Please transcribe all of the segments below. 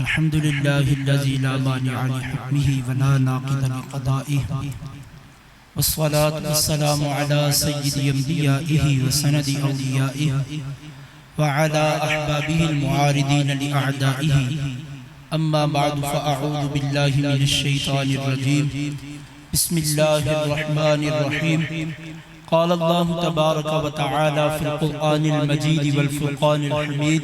अल्हम्दुलिल्लाहिल्लज़ी ला मानिअ लिहुक्मिही व ला नाक़िद लिक़दाइही वस्सलातु वस्सलामु अला सय्यिदिल अंबियाइही व सनदी औलियाइही व अला अहबाबिहिल मुआरिदीन लिअअदाइही अम्मा बअद फ़अऊज़ु बिल्लाहि मिनश शैतानिर रजीम बिस्मिल्लाहिर रहमानिर रहीम क़ाल अल्लाहु तबारक व तआला फ़िल क़ुरआनिल मजीद वल फ़ुरक़ानिल हमीद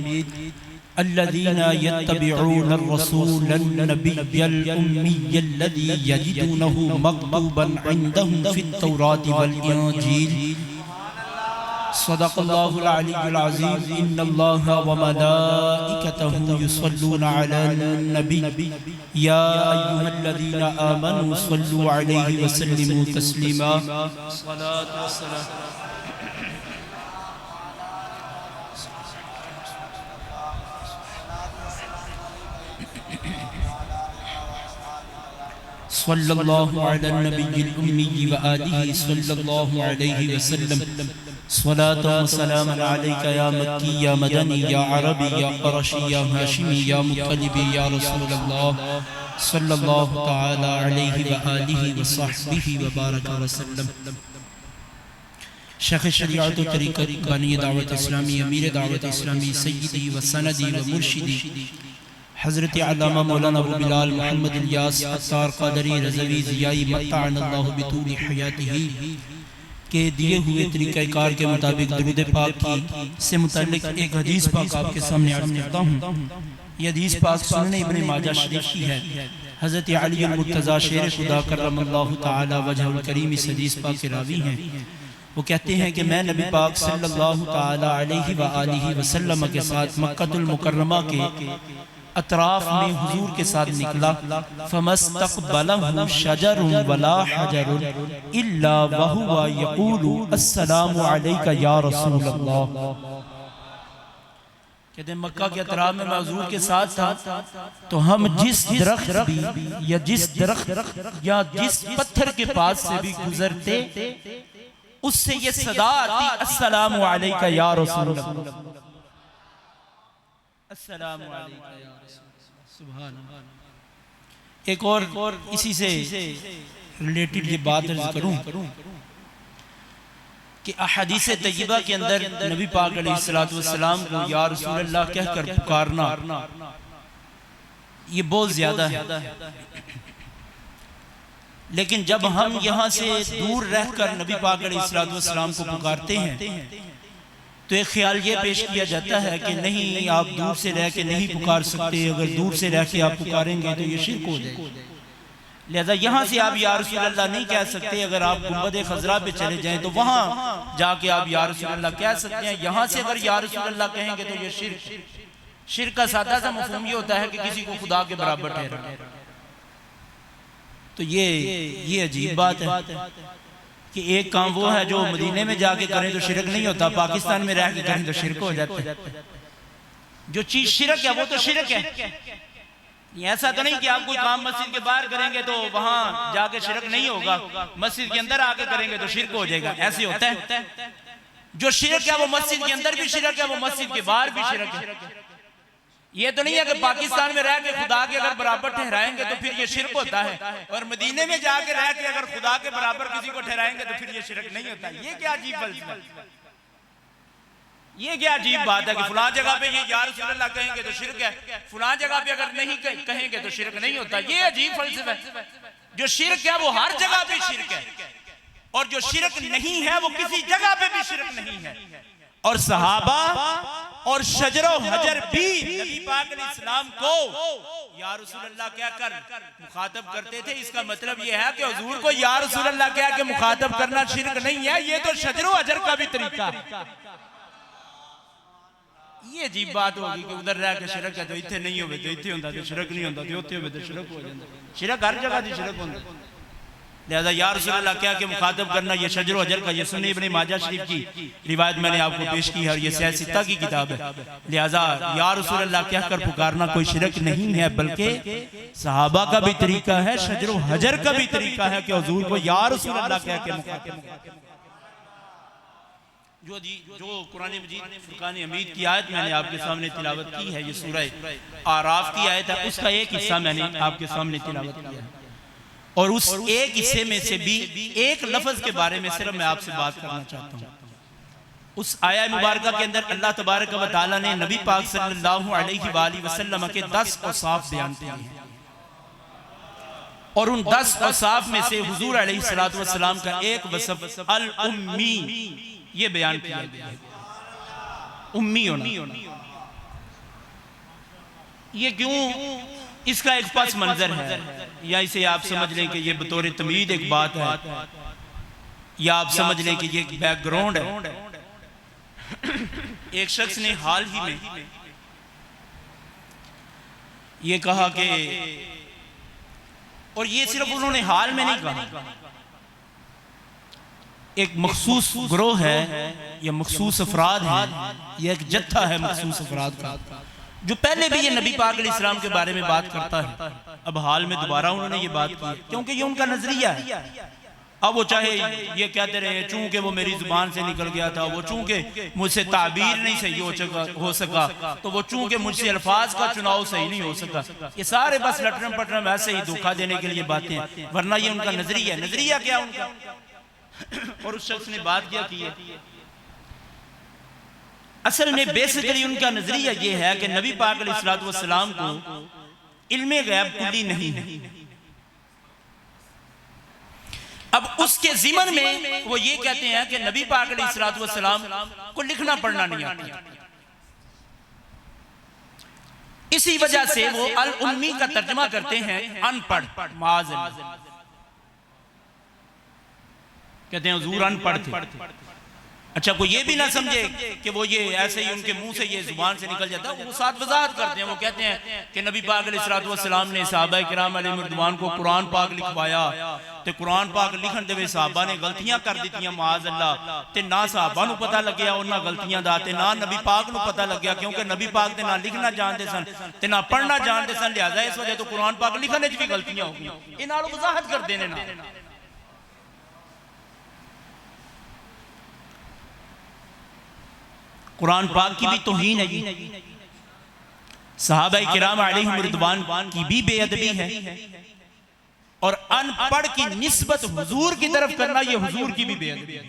अल्लज़ीना यत्तबिऊनर रसूलन नबिय्यल उम्मिय्यल्लज़ी यजिदूनहु मक्तूबन इंदहुम फित तौराति वल इंजील सदक़ल्लाहुल अलीयुल अज़ीम इन्नल्लाहा व मलाइकतहु युसल्लूना अलन नबी या अय्युहल्लज़ीना आमनू सल्लू अलैहि व सल्लिमू तस्लीमा सलातु वस्सलाम सल्लल्लाहु अला नबिय्यिल उम्मी व आलिहि सल्लल्लाहु अलैहि वसल्लम सलातो व सलामुन अलैका या मक्की या मदनी या अरबी या क़ुरशी या हाशिमी या मुत्तलिबी या रसूलल्लाह सल्लल्लाहु तआला अलैहि व आलिहि व सहबिहि व बारक वसल्लम। शेख़ शरीअत व तरीक़त बानी दावत इस्लामी अमीर दावत इस्लामी सय्यदी व सनदी व मुर्शिदी हज़रत अल्लामा मौलाना अबू बिलाल मोहम्मद इलियास अत्तार क़ादरी रज़वी ज़ियाई मत्ताअनल्लाहु बितूली हयातिही के दिए हुए तरीक़ाकार के मुताबिक दुरूद पाक की से मुताल्लिक़ एक हदीस पाक आपके सामने अर्ज़ करता हूँ। यह हदीस पाक सुनन इब्न माजा शरीफ की है। हज़रत अली मुर्तज़ा शेर खुदा करमल्लाहु तआला वजहुल करीम इस हदीस पाक के रावी हैं। वो कहते हैं कि मैं नबी पाक सल्लल्लाहु तआला अलैहि व आलिहि वसल्लम के साथ मक्कतुल मुकर्रमा के अतराफ में हुजूर के साथ निकला। फमस्तक़बलहु शजरुन वला हजरुन इल्ला वहुवा यक़ूलु अस्सलामु अलैका या रसूलल्लाह। कहते हैं मक्का के अतराफ में मैं हुजूर के साथ था तो हम जिस दरख्त भी या जिस पत्थर के पास से भी गुजरते उससे ये सदा आती अस्सलामु अलैका या रसूलल्लाह, अस्सलामु अलैका या रसूलल्लाह। सुभान अल्लाह। एक और इसी से रिलेटेड ये बात अर्ज़ करूं कि अहादीस तय्यबा के अंदर नबी पाक अलैहिस्सलातु वस्सलाम को या रसूलल्लाह कहकर पुकारना ये बहुत ज्यादा है। लेकिन जब हम यहाँ से दूर रहकर नबी पाक अलैहिस्सलातु वस्सलाम को पुकारते हैं तो एक ख्याल ये पेश किया जाता है कि नहीं, आप दूर से रह के नहीं पुकार सकते। अगर दूर से रह के आप पुकारेंगे तो ये शिर्क हो जाएगा। लिहाजा यहाँ से आप या रसूलल्लाह नहीं कह सकते। अगर आप गुंबद खजरा पे चले जाएं तो वहाँ जाके आप या रसूलल्लाह कह सकते हैं। यहाँ से अगर या रसूलल्लाह कहेंगे तो ये शिर्क का सादा सा मफ़हूम ये होता है कि किसी को खुदा के बराबर ठहराना। तो ये अजीब बात है कि एक काम वो है जो मदीने में जाके करें तो शिरक नहीं होता, पाकिस्तान में रह के करें तो शिरक हो जाता है। जो चीज शिरक है वो तो शिरक है। ऐसा तो नहीं कि आप कोई काम मस्जिद के बाहर करेंगे तो वहां जाके शिरक नहीं होगा, मस्जिद के अंदर आके करेंगे तो शिरक हो जाएगा। ऐसे होता है। जो शिरक है वो मस्जिद के अंदर भी शिरक है, वो मस्जिद के बाहर भी शिरक है। ये तो नहीं है कि पाकिस्तान में रह के खुदा के अगर बराबर ठहराएंगे तो फिर ये शिरक होता है, और मदीने में जाके रह के अगर खुदा के बराबर किसी को ठहराएंगे तो फिर ये शिरक नहीं होता। ये क्या अजीब फलसफा, ये क्या अजीब बात है कि फलां जगह पे ये या रसूलल्लाह कहेंगे तो शिरक है, फलां जगह पे अगर नहीं कहेंगे तो शिरक नहीं होता। ये अजीब फलसफा है। जो शिरक है वो हर जगह पे शिरक है, और जो शिरक नहीं है वो किसी जगह पे भी शिरक नहीं है। और सहाबा और शजरो हजर भी नबी पाक अलैहिस्सलाम को या रसूलल्लाह कहकर मुखातब करते थे। इसका मतलब यह है कि हुजूर को या रसूलल्लाह कह के मुखातब करना शिरक नहीं है, ये तो शजरो हजर का भी तरीका है। ये अजीब बात होगी कि उधर रह के शिरक है तो इत्थे नहीं होवे तो इत्थे होंदा तो शिरक नहीं होंदा, तो उत्थे होवे तो शिरक हो जांदा। शिरक हर जगह दी शिरक होंदा। लिहाजा या रसूलल्लाह क्या के मुखातब करना ये शजर अजर का, ये सुन्नी इब्न माजा शरीफ की रिवायत मैंने आपको पेश की है और ये सह सित्ता की किताब है। लिहाजा या रसूलल्लाह क्या कर पुकारना कोई शिरक नहीं है, बल्कि सहाबा का भी तरीका है, शजर हजर का भी तरीका है कि हुजूर को या रसूलल्लाह क्या के मुखातब। जो कुरान मजीद फुरकान हमीद की आयत मैंने आपके सामने तिलावत की है, ये सूरह आराफ की आयत है, उसका एक हिस्सा मैंने आपके सामने तिलावत किया है। और उस एक हिस्से में से भी एक लफ्ज के बारे में सिर्फ मैं आपसे बात करना चाहता हूँ। उस आया मुबारका के अंदर अल्लाह तबारक व तआला ने नबी पाक सल्लल्लाहु अलैहि वसल्लम के 10 औसाफ बयान किए हैं, और उन 10 औसाफ में से हुजूर अलैहिस्सलातु वस्सलाम का एक वसफ अल उम्मी ये बयान किया गया है, उम्मी होना। ये क्यों? इसका एक पस मंजर है, या इसे आप समझ लें कि ये बतौर तमीद एक बात है, या आप समझ लें कि ये एक बैकग्राउंड है। एक शख्स ने हाल ही में ये कहा कि, और ये सिर्फ उन्होंने हाल में नहीं कहा, एक मखसूस ग्रोह है या मखसूस अफराद है, यह एक जत्था है मखसूस अफराद का, जो पहले भी ये नबी पाक अलैहिस्सलाम के बारे में बात करता है। अब हाल में दोबारा उन्होंने ये बात की, क्योंकि ये उनका नजरिया है। अब वो चाहे ये कहते रहे चूंकि वो मेरी जुबान से निकल गया था, वो चूंकि मुझसे ताबीर नहीं सही हो सका, तो वो चूंकि मुझसे अल्फाज का चुनाव सही नहीं हो सका, ये सारे बस लटरम पटरम ऐसे ही धोखा देने के लिए बातें हैं, वरना ये उनका नजरिया है। नजरिया क्या उनका? और उस शख्स ने बात क्या की है? असल में बेसिकली उनका नजरिया ये है कि नबी पाक अलैहिस्सलातु वस्सलाम को इल्मे गैब कुल्ली नहीं है। अब उसके ज़िमन में वो ये कहते हैं कि नबी पाक अलैहिस्सलातु वस्सलाम को लिखना पढ़ना नहीं आता, इसी वजह से वो अल उम्मी का तर्जुमा करते हैं अनपढ़। माज़अल्लाह कहते हैं हुजूर अनपढ़ थे। अच्छा, कोई ये भी ना समझे कि वो ये ऐसे ही उनके मुंह से ये जुबान से निकल जाता है, वो साथ वजाहत करते हैं। वो कहते हैं कि नबी पाक अलैहिस्सलातु वस्सलाम ने सहाबा किराम अलैहिम रिदवान को कुरान पाक लिखवाया, ते कुरान पाक लिखण दे वे सहाबा ने गलतियां कर दित्तियां माज़अल्लाह, ते ना सहाबा नूं पता लग्या उन्हां गलतियां दा, ते ना नबी पाक नूं पता लग्या, क्योंकि नबी पाक दे ना लिखना जानते सन ते ना पढ़ना जानते सन, लिहाजा इस वजह तो कुरान पाक लिखने च भी गलतियां हो गई। ये नाल वजाहत करदे ने ना। कुरान पाक की भी तौहीन है जी, सहाबा किराम अलैहिम रिदवान की भी बेअदबी है, और अनपढ़ की निस्बत हुजूर की तरफ करना ये हुजूर की भी बेअदबी है।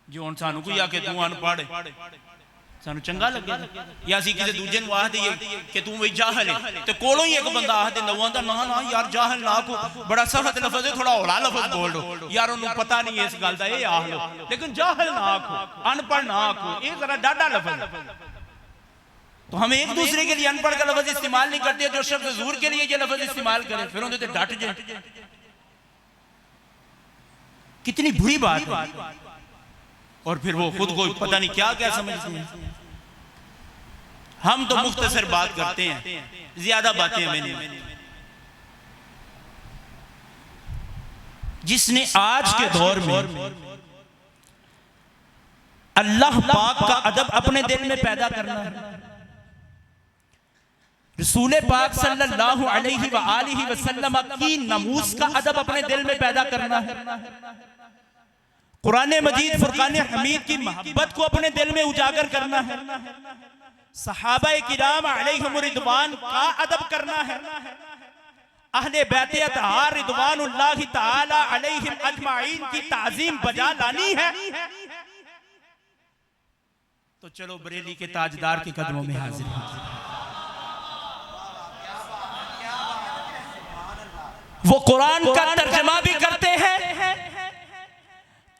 जो सानू कोई आके तू अनपढ़ सानू चंगा लगे, या असीं किसी दूजे नूं आख दईए कि तू वही जाहल है, ते कोलों ही एक बंदा आख दे नवां दा ना ना यार जाहल ना को, बड़ा सख्त लफ्ज़ है, थोड़ा हौला लफ्ज़ बोल दो यार, उन्हें पता नहीं है इस गल दा, ये आख लो, लेकिन जाहल ना आखो, अनपढ़ ना आखो, ये जरा डाढ़ा लफ्ज़। तो हम एक दूसरे के लिए अनपढ़ का लफ्ज़ इस्तेमाल नहीं करते, जो शख्स हुजूर के लिए ये लफ्ज़ इस्तेमाल करे फिर उन्हें तो डट जाए। कितनी बुरी बात है। और फिर वो खुद को पता नहीं क्या क्या समझते हैं। हम तो मुख्तसर बात करते हैं, ज्यादा बातें हमें नहीं। जिसने आज के दौर में अल्लाह पाक का अदब अपने दिल में पैदा करना है, रसूल पाक सल्लल्लाहु अलैहि व आलिहि वसल्लम की नमूस का अदब अपने दिल में पैदा करना है, कुरान मजीद फुरकान हमीद की मोहब्बत को अपने दिल में उजागर करना है, सहाबा किराम अलैहिम रिदवान का अदब करना है, अहले बैत अतहार रिदवानुल्लाहि तआला अलैहिम अजमाइन की ताजीम बजा लानी है, तो चलो बरेली के ताजदार के कदमों में हाजिर हैं। वो कुरान का तर्जमा भी करते हैं,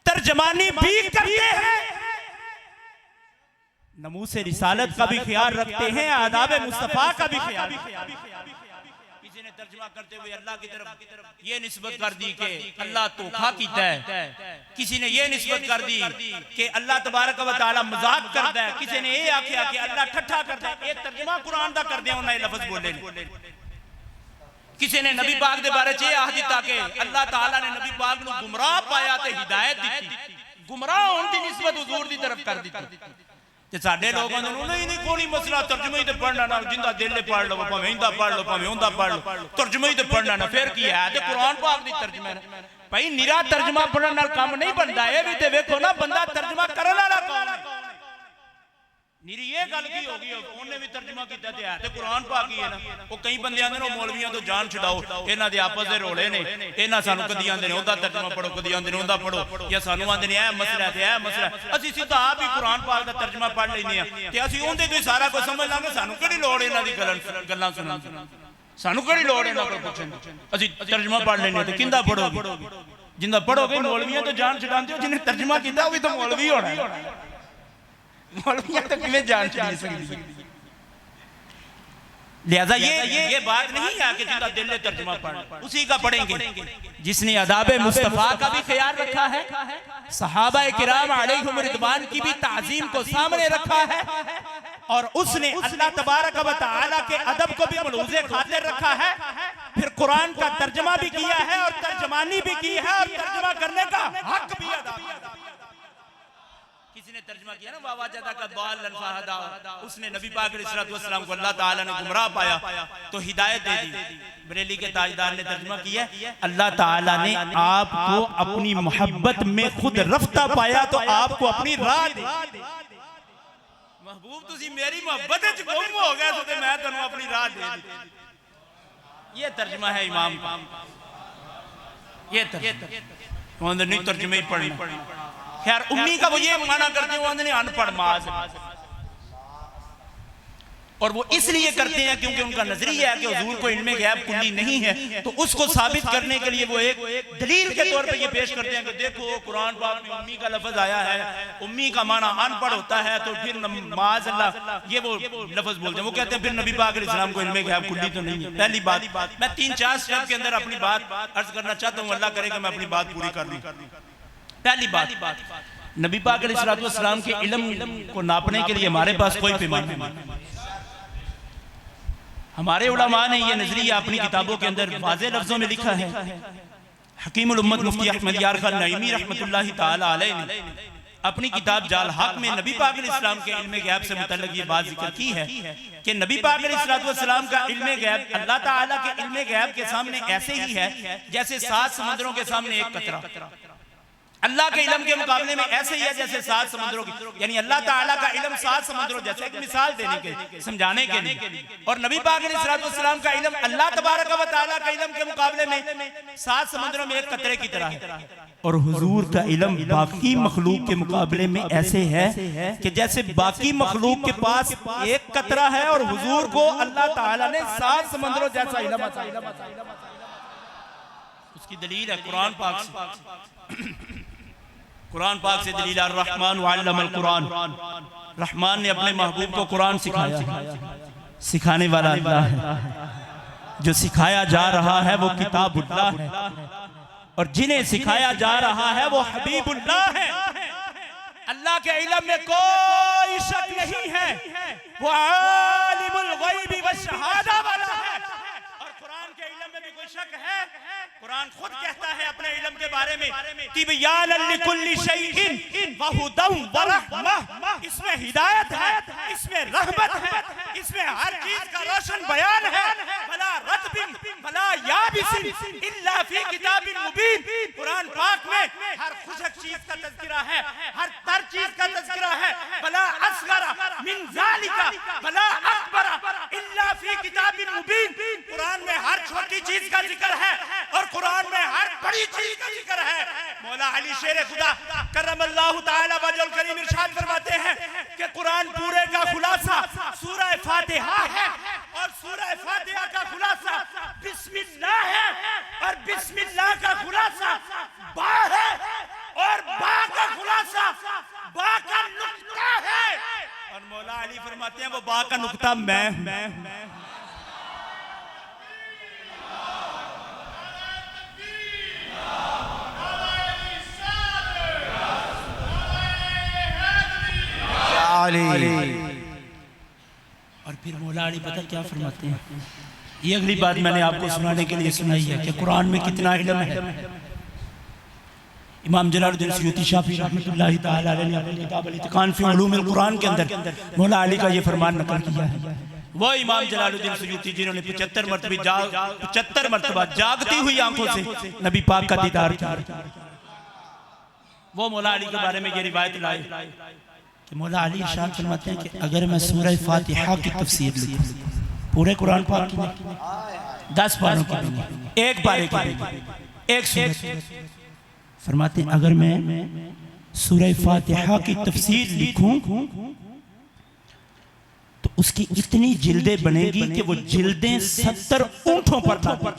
तर्जमानी भी करते हैं, नमूसे रिसालत का भी ख्याल रखते हैं, आदाब मुस्तफा का भी ख्याल। किसी ने तर्जमा करते हुए अल्लाह की तरफ ये निस्बत कर दी कि अल्लाह धोखा कीता है, किसी ने ये निस्बत कर दी कि अल्लाह तबारक व तआला मजाक करता है, किसी ने ये आख्या कि अल्लाह ठट्ठा करता है। ये तर्जमा कुरान दा कर दिया उन्हें लफ्ज बोले। किसी ने नबी पाक दे बारे च आख दिता कि अल्लाह ताला ने नबी पाक नूं गुमराह पाया ते हिदायत दी, गुमराह होने की निस्बत हुजूर दी तरफ कर दी। ते साडे लोगों ने नहीं कोई मसला, तर्जुमे ही ते पढ़ना ना, जिंदा दिल ने पढ़ लो, भावें इंदा पढ़ लो, भावें उंदा पढ़ लो, तर्जुमे ही ते पढ़ना ना, फिर की है ते कुरान पाक दी तर्जुमा है। भाई निरा तर्जमा पढ़ने नाल काम नहीं बनता। ये भी तो देखो ना बंदा तर्जमा करने वाला कौन है। निरी ये गल की होगी उन्हें भी तर्जमा किया तो कुरान पाक ही है ना। वो कई बंदे आंदे ने मौलवियों तो जान छुड़ाओ, इन्हां दे आपस दे रोले ने, इन्हां सानू कदी आंदे ने ओदा तर्जमा पढ़ो, कदी आंदे ने ओदा पढ़ो, या सानू आंदे ने ए मसला ते ए मसला। असि सीधा आप ही कुरान पाक दा तर्जमा पढ़ लैने आ ते असि ओंदे तो सारा कुछ समझ लांगे। सानू केड़ी लोड़ इन्हां दी गल्लां सुनन दी, सानू केड़ी लोड़ इन्हां कोल पुछण दी। असि तर्जमा पढ़ लैने ते किंदा पढ़ोगे? जिंदा पढ़ोगे मौलवियों तो जान छुड़ांदे हो, जिन्हें तर्जमा कीता वो भी तो मौलवी होना है। मौलवियां तो किवें जान छुड़ा सकदी। लिहाजा ये बात नहीं है कि जिंदा दिल ने तर्जुमा पढ़ उसी का पढ़ेंगे। जिसने अदाब मुस्तफा का भी ख्याल रखा है, सहाबा किराम अलैहिम रिदवान की भी ताजीम को सामने रखा है, और उसने अल्लाह तबारक व तआला के अदब को भी मलूज़े खातिर रखा है, फिर कुरान का तर्जमा भी किया है और तर्जमानी भी की है, और तर्जमा करने का हक भी अदा किया। किसी ने तर्जमा किया ना वावाजदा का दालन फहदा, उसने नबी पाक अलैहिस्सलातु वस्सलाम को अल्लाह ताला ने गुमराह पाया तो हिदायत दे दी। बरेली के ताजदार ने तर्जमा किया अल्लाह ताला ने आपको अपनी मोहब्बत में खुद रफ्ता पाया तो आपको अपनी राह दी। महबूब तुसी मेरी मोहब्बत च गुम हो गए तो मैं तुहानू अपनी राह दे दी। ये तर्जमा है इमाम का। ये तर्जमा नहीं तर्जमे ही पढ़ना। खैर उम्मी का वो ये माना करते हैं, वो अनपढ़ माज, और वो इसलिए करते हैं क्योंकि उनका नजरिया है कि हुजूर को इल्मे गैब कुल्ली नहीं है। तो उसको साबित करने के लिए वो एक दलील के तौर पे ये पेश करते हैं कि देखो कुरान पाक में उम्मी का लफ्ज आया है, उम्मी का माना अनपढ़ होता है, तो फिर माज अल्लाह ये वो लफ्ज बोलते हैं। वो कहते हैं फिर नबी पाक अलैहिस्सलाम को इल्मे गैब कुल्ली तो नहीं है। पहली बात मैं 3-4 स्टेप के अंदर अपनी बात अर्ज करना चाहता हूँ, अल्लाह करे कि मैं अपनी बात पूरी कर लूं। पहली बात, नबी पाक अलैहिस्सलातु वस्सलाम के इल्म को नापने के लिए हमारे पास कोई पैमाना नहीं। हमारे उलमा ने ये नजरिया अपनी किताबों के अंदर वाज़ेह लफ्जों में लिखा है। हकीमुल उम्मत मुफ्ती अहमद यार खान नईमी रहमतुल्लाहि ताला अलैह ने अपनी किताब जाल हक में नबी पाक अलैहिस्सलाम के इल्मे गैब से मुतल्लिक ये बात जिक्र की है कि नबी पाक अलैहिस्सलातु वस्सलाम का इल्मे गैब अल्लाह ताला के इल्मे गैब के सामने ऐसे ही है जैसे 7 समुद्रों के सामने एक कतरा। अल्लाह के इल्म के मुकाबले में ऐसे ही है जैसे 7 समुद्रों की, यानी अल्लाह ताला का इल्म 7 समुद्रों जैसे, एक मिसाल देने के समझाने के लिए। और नबी पाक अलैहिस्सलातु वस्सलाम का इल्म अल्लाह तबारक व तआला का इल्म के मुकाबले में 7 समुद्रों में एक कतरे की तरह है। और हुजूर का इल्म बाकी मखलूक के मुकाबले में ऐसे है कि जैसे बाकी मखलूक के पास एक कतरा है और हुजूर को अल्लाह ताला ने 7 समुद्रों जैसा इल्म अता। उसकी दलील है कुरान पाक से। कुरान पाक से दलील ar-रहमान वअल्लमल कुरान, रहमान ने अपने महबूब को कुरान सिखाया। सिखाने वाला अल्लाह है, जो सिखाया जा रहा है वो किताबुल्लाह है, और जिन्हें सिखाया जा रहा है वो हबीबुल्लाह है। अल्लाह के इल्म में कोई शक नहीं है, वो आलिमुल गैबी व शहादा वाला है। और कुरान के इल्म में भी कोई शक है? कुरान खुद कहता है अपने इल्म के बारे में तिबयानन लिकुल्लि शैइन व हुदन व रहमह, इसमें हिदायत है, इसमें रहमत है, इसमें हर चीज का रोशन बयान है। फला रतबिन फला याबिसिन इल्ला फी किताबिन मुबीन। कुरान पाक में हर खुशक चीज का तज़किरा है, हर तर चीज का तज़किरा है। फला असगरा मिन ज़ालिका फला अकबरा इल्ला फी किताबिन मुबीन। कुरान में हर छोटी चीज का जिक्र है और कुरान में हर बड़ी चीज का जिक्र है। मौला अली शेर खुदा करमल्लाहु ताला वजल करीम इरशाद फरमाते हैं कि कुरान पूरे का खुलासा सूरह फातिहा है, और सूरह फातिहा का खुलासा बिस्मिल्लाह है, और बिस्मिल्लाह का खुलासा बा है, और बा का खुलासा बा का नुक्ता है। और मौला अली फरमाते हैं वो बा का नुक्ता मैं। और फिर मौला अली पता क्या फरमाते हैं? ये अगली बात मैंने आपको सुनाने के लिए सुनाई है कि कुरान में कितना इल्म है। इमाम जलालुद्दीन सयूती शाफी रहमतुल्लाहि ताला अलैहि ने अपनी किताब अल-इत्कान फी उलूमिल कुरान के अंदर मौला अली का ये फरमान नकल किया है। वो इमाम जलालुद्दीन सुयूती जिन्होंने 75 मरतबा जागती हुई आंखों से नबी पाक का दीदार किया। वो मौला अली के बारे में ये रिवायत लाए कि मौला अली इरशाद फरमाते हैं कि अगर मैं सूरह फातिहा की तफसीर लिखूं, पूरे कुरान पाक की 10 पारों की नहीं, एक पारे की, एक सूरत, फरमाते हैं अगर मैं सूरह फातिहा की तफसीर लिखूं तो उसकी इतनी जिल्दें बनेगी कि वो जिल्दें 70 ऊंटों पर लादी।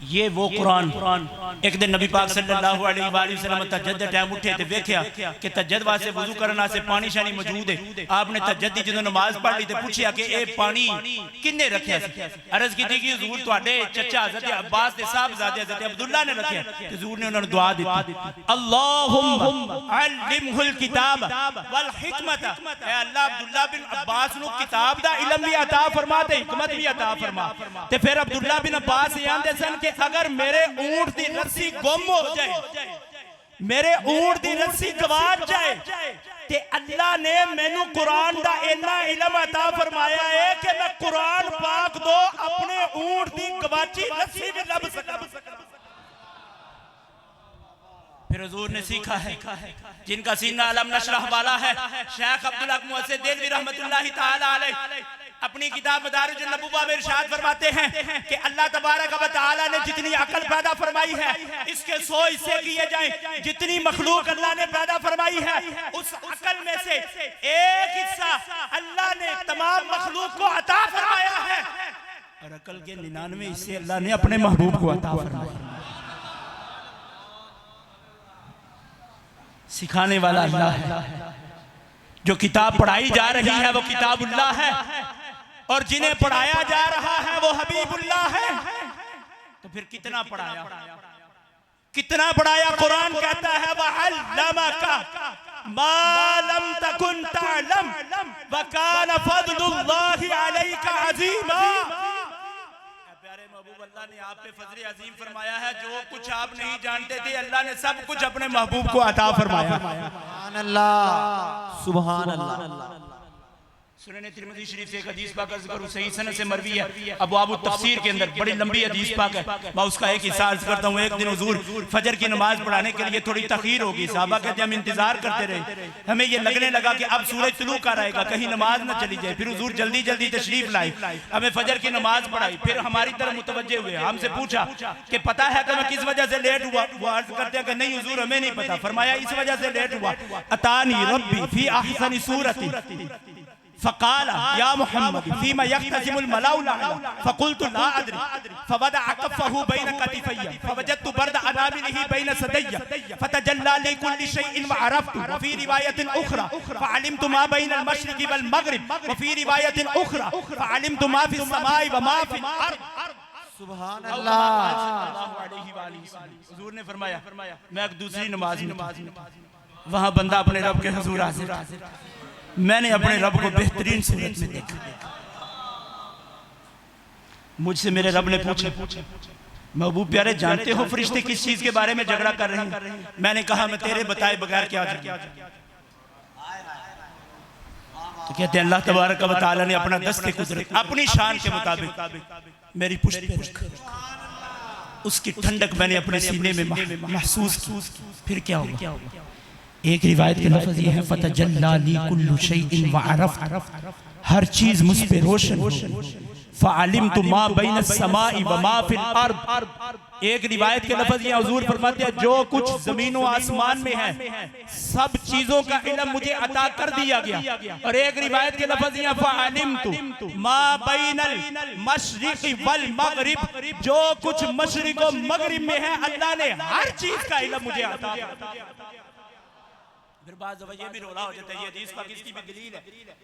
ये वो कुरान। एक दिन नबी पाक सल्लल्लाहु अलैहि वसल्लम तहज्जुद टाइम उठे ते वेख्या कि तहज्जुद वास्ते वुजू करने से पानी शानी मौजूद है। आपने तहज्जुद दी जदों नमाज पढ़ ली ते पूछया कि ए पानी किन्ने रखया सी? अर्ज की कि हुजूर तुहाडे चचा हज़रत अब्बास दे साहबजादे हज़रत अब्दुल्ला ने रखया। हुजूर ने उन्हें दुआ दी, अल्लाहुम्मा अल्लिमहुल किताब वल हिकमत। ए अल्लाह अब्दुल्ला बिन अब्बास नु किताब दा इल्म भी अता फरमा ते हिकमत भी अता फरमा। ते फिर अब्दुल्ला बिन अब्बास आंदे सन कि अगर मेरे ऊंट दी रस्सी गुम हो जाए, मेरे ऊंट दी रस्सी गवाच जाए ते अल्लाह ने मैनू कुरान दा इन्ना इल्म अता फरमाया है कि मैं कुरान पाक दो अपने ऊंट दी गवाची रस्सी भी लभ सका। फिर हुजूर ने सीखा है, जिनका सीना अलम नशरह वाला है, शेख अब्दुल हक मुहस्सिन देलवी रहमतुल्लाहि तआला अलैह अपनी किताब मदारिजुन नबुव्वा में इरशाद फरमाते हैं कि अल्लाह तबारक व तआला ने जितनी अकल पैदा फरमाई है इसके 100 हिस्से किए जाएं। जितनी मखलूक अल्लाह ने पैदा फरमाई है उस अकल में से एक हिस्सा अल्लाह ने तमाम मखलूक को अता फरमाया है और अकल के 99 हिस्से अल्लाह ने अपने महबूब को अता फरमाया। सिखाने वाला अल्लाह है, जो किताब पढ़ाई जा रही है वो किताबुल्लाह है और जिन्हें पढ़ाया जा रहा है वो हबीबुल्लाह है। तो फिर कितना पढ़ाया, कितना पढ़ाया? कुरान कहता है वअल्लमका मा लम तकुन तअलम व कान फज़लुल्लाहि अलैका अज़ीमा। प्यारे महबूब, अल्लाह ने आप पे फजल अजीम फरमाया है। जो कुछ आप नहीं जानते थे अल्लाह ने सब कुछ अपने महबूब को अता फरमाया। सुभान अल्लाह, सुभान अल्लाह। सुनन तिरमिज़ी शरीफ से एक हदीस पाक अर्ज करूं, सही सनद से मरवी है, अबवाब तफसीर के अंदर बड़ी लंबी हदीस पाक है। मैं उसका एक हिस्सा अर्ज करता हूं। एक दिन हुजूर फजर की नमाज पढ़ाने के लिए थोड़ी तखीर होगी। साहबा कहते हम इंतजार करते रहे, हमें ये लगने लगा कि अब सूरज तुलू कर आएगा, कहीं नमाज न चली जाए। फिर हुजूर जल्दी जल्दी तशरीफ लाए, हमें फजर की नमाज पढ़ाई, फिर हमारी तरफ मुतवज्जे हुए। हमसे पूछा कि पता है कि मैं किस वजह से लेट हुआ? वो अर्ज करते हैं कि नहीं हुजूर हमें नहीं पता। फरमाया इस वजह से लेट हुआ, अतानी रब्बी फी अहसनी सूरती फ़क़ाला या मुहम्मद फ़ीमा यख्तसिमुल मलाउ फ़क़ुल्तु ला अदरी फ़वदअ कफ़्फ़हु बैन कतिफ़य्या फ़वजदतु बर्द अनामिलिही बैन सदैया फ़तजल्ला लिकुल्लि शैइन वअरफ़्तु वफ़ी रिवायतिन उख़रा फ़अलिमतु मा बैनल मशरिक़ि वल मग़रिब वफ़ी रिवायतिन उख़रा फ़अलिमतु मा फ़िस समाई व मा फ़िल अर्ज़। सुभान अल्लाह, सल्लल्लाहु अलैहि वसल्लम। हुज़ूर ने फरमाया मैं एक दूसरी नमाज में वहाँ बंदा अपने रब के हुज़ूर हाज़िर, मैंने अपने रब को बेहतरीन सूरत में देखा। मुझसे मेरे रब ने पूछा महबूब प्यारे जानते हो फरिश्ते किस चीज के बारे में झगड़ा कर रहे हैं? मैंने कहा मैं तेरे बताए बगैर क्या जाऊं। तो कहते हैं अल्लाह तबारक व तआला ने अपना दस्ते कुदरत अपनी शान के मुताबिक मेरी पुश्त पे रखा, उसकी ठंडक मैंने अपने सीने में महसूस की। फिर क्या होगा? एक रिवायत के लफ्ज़ ये है फतजल्ला ली कुल्लु शैइन वअरफ़्तु, हर चीज मुझ पे रोशन हो। फ़अलिमतु मा बैन समाई व मा फिल अर्द। एक रिवायत के लफ्ज़ ये हुज़ूर फरमाते हैं जो कुछ जमीन और आसमान में है सब चीजों का इल्म मुझे अता कर दिया गया। और एक रिवायत के लफ्ज़ ये फ़अलिमतु मा बैनल मशरिक़ि वल मग़रिब, जो कुछ मशरिक़ और मग़रिब में है अल्लाह ने हर चीज का इल्म मुझे अता कर दिया। फिर बात ये भी रोला हो जाता है, ये हदीस पाक इसकी भी दलील है।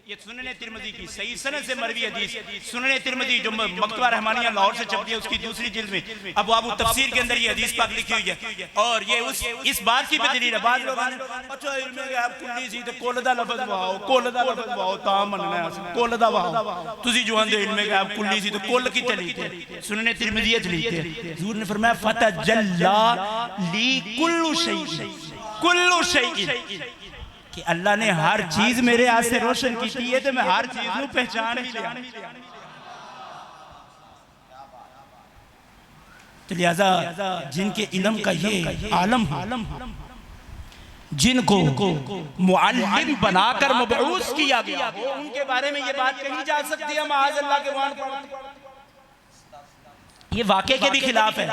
ये सुनन तिरमिज़ी की सही सनद से मरवी हदीस, सुनन तिरमिज़ी जो मकतबा रहमानिया लाहौर से छपती है उसकी दूसरी जिल्द में अबवाब तफसीर के अंदर ये हदीस पाक लिखी हुई है। और ये इस बात की भी दलील है। बाद लोग अच्छा इल्म गैब कुल्ली सी ते कुल दा लफ्ज़ वाओ, कुल दा लफ्ज़ वाओ ता मनना है, कुल दा वाओ तुसी जो आंदे इल्म गैब कुल्ली सी तो कुल की चली थे। सुनन तिरमिज़ी च लिखते हैं हुज़ूर ने फरमाया फतजल्ला ली कुल्लु शैइन, कुल्लु शैइन कि अल्लाह ने हर चीज मेरे आस्ते रोशन की थी है तो मैं हर चीज को पहचान ही लिया। तो लिहाजा जिनके इल्म का ये आलम है, जिनको मुअल्लिम बनाकर मबऊस किया गया, वो उनके बारे में ये बात कही जा सकती है माअज़ल्लाह के वान पर। ये वाक़े के भी खिलाफ है,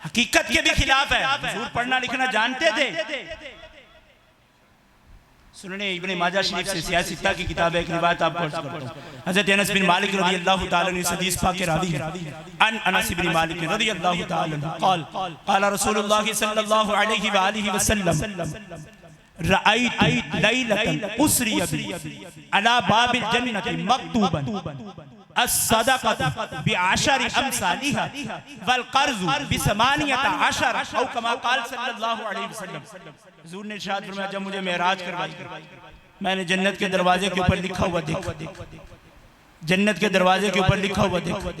हकीकत के भी खिलाफ है। हुजूर पढ़ना लिखना जानते थे। सुनने इब्ने माजा शरीफ से सियासत की किताब है, एक रिवायत आपको अर्ज करता हूं। हज़रत अनस बिन मालिक रज़ियल्लाहु ताला अन्हु हदीस पाक के रावी हैं। अन अनस बिन मालिक रज़ियल्लाहु ताला अन्हु क़ाल क़ाल रसूलुल्लाह सल्लल्लाहु अलैहि व आलिहि वसल्लम रअयतु लैलतन उसरिया बी अला बाबिल जन्नति मक्तूबन अस्सदक़तु बिअशरि अमसालिहा वल क़र्ज़ु बिसमानियति अशर औ कमा क़ाल सल्लल्लाहु अलैहि वसल्लम। हुजूर ने इरशाद फरमाया, जब मुझे मेराज करवाई मैंने जन्नत के दरवाजे के ऊपर लिखा हुआ देखा, जन्नत के दरवाजे के ऊपर लिखा हुआ देखा।